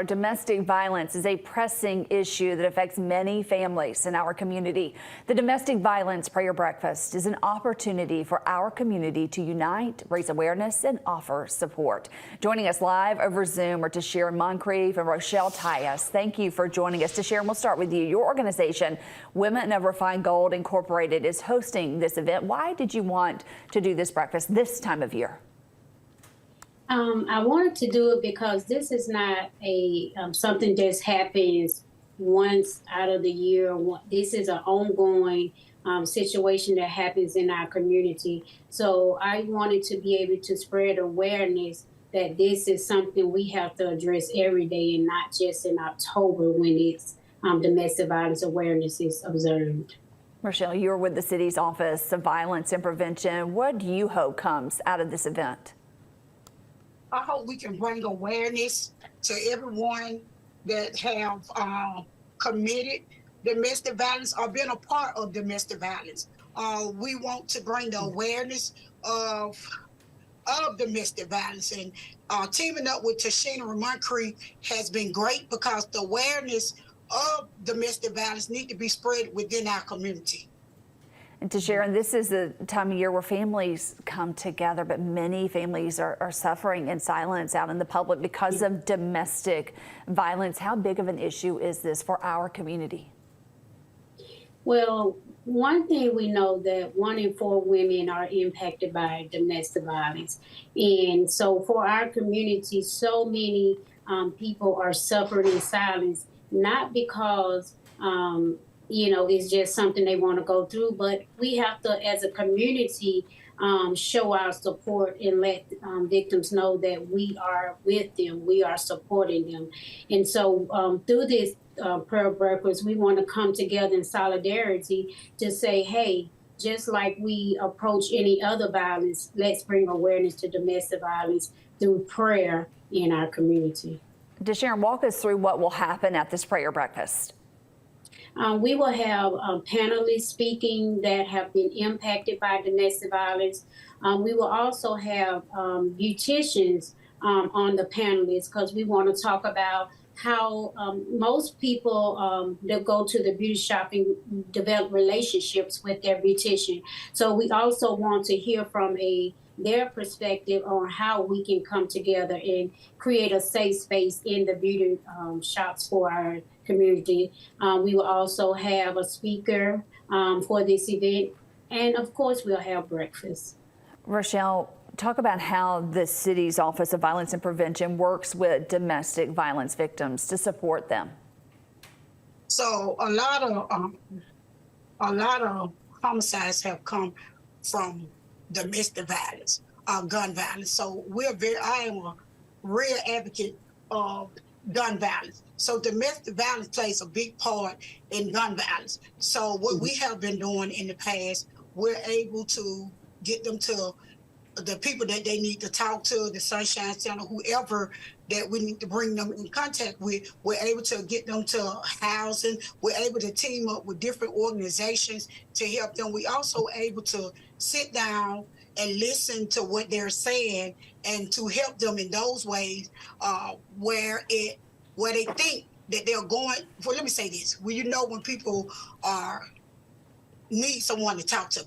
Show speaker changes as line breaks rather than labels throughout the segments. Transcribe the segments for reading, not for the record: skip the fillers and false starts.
Domestic violence is a pressing issue that affects many families in our community. The Domestic Violence Prayer Breakfast is an opportunity for our community to unite, raise awareness, and offer support. Joining us live over Zoom are Tashira Moncrief and Rochelle Tyus. Thank you for joining us. Tashira, we'll start with you. Your organization, Women of Refined Gold Incorporated, is hosting this event. Why did you want to do this breakfast this time of year?
I wanted to do it because this is not a something that happens once out of the year. This is an ongoing situation that happens in our community. So I wanted to be able to spread awareness that this is something we have to address every day and not just in October when it's domestic violence awareness is observed.
Rochelle, you're with the city's Office of Violence and Prevention. What do you hope comes out of this event?
I hope we can bring awareness to everyone that have committed domestic violence or been a part of domestic violence. We want to bring the awareness of domestic violence, and teaming up with Tashira Moncrief has been great because the awareness of domestic violence need to be spread within our community.
And Tashira, this is the time of year where families come together, but many families are suffering in silence out in the public because of domestic violence. How big of an issue is this for our community?
Well, one thing we know that 1 in 4 women are impacted by domestic violence. And so for our community, so many people are suffering in silence, not because it's just something they want to go through, but we have to, as a community, show our support and let victims know that we are with them, we are supporting them. And so through this prayer breakfast, we want to come together in solidarity to say, hey, just like we approach any other violence, let's bring awareness to domestic violence through prayer in our community.
Tashira, walk us through what will happen at this prayer breakfast.
We will have panelists speaking that have been impacted by domestic violence. We will also have beauticians on the panelists because we want to talk about how most people that go to the beauty shop and develop relationships with their beautician. So we also want to hear from their perspective on how we can come together and create a safe space in the beauty shops for our community. We will also have a speaker for this event, and of course we'll have breakfast.
Rochelle, talk about how the city's Office of Violence and Prevention works with domestic violence victims to support them.
So a lot of homicides have come from domestic violence, gun violence. So I am a real advocate of gun violence. So domestic violence plays a big part in gun violence. So what we have been doing in the past, we're able to get them to the people that they need to talk to, the Sunshine Center, whoever that we need to bring them in contact with. We're able to get them to housing. We're able to team up with different organizations to help them. We also able to sit down and listen to what they're saying and to help them in those ways where they think that they're going. Well, let me say this. Well, when people need someone to talk to,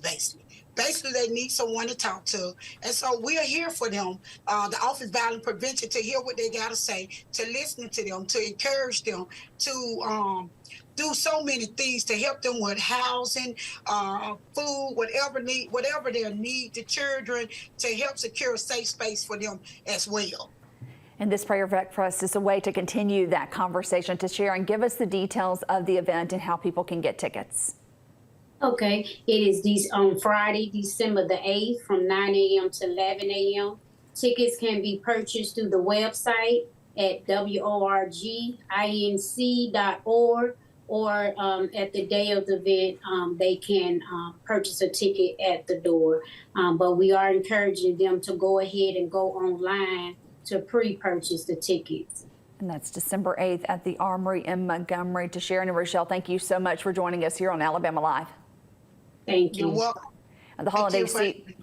basically they need someone to talk to, and so we are here for them, the Office of Violence Prevention, to hear what they got to say, to listen to them, to encourage them, to do so many things to help them with housing, food, whatever their need, to children, to help secure a safe space for them as well.
And this prayer breakfast is a way to continue that conversation. To share and give us the details of the event and how people can get tickets.
Okay, it is on Friday, December the 8th from 9 a.m. to 11 a.m. Tickets can be purchased through the website at worginc.org, or at the day of the event, they can purchase a ticket at the door. But we are encouraging them to go ahead and go online to pre-purchase the tickets.
And that's December 8th at the Armory in Montgomery. Tashira and Rochelle, thank you so much for joining us here on Alabama Live.
Thank you.
You're welcome.
The holiday season.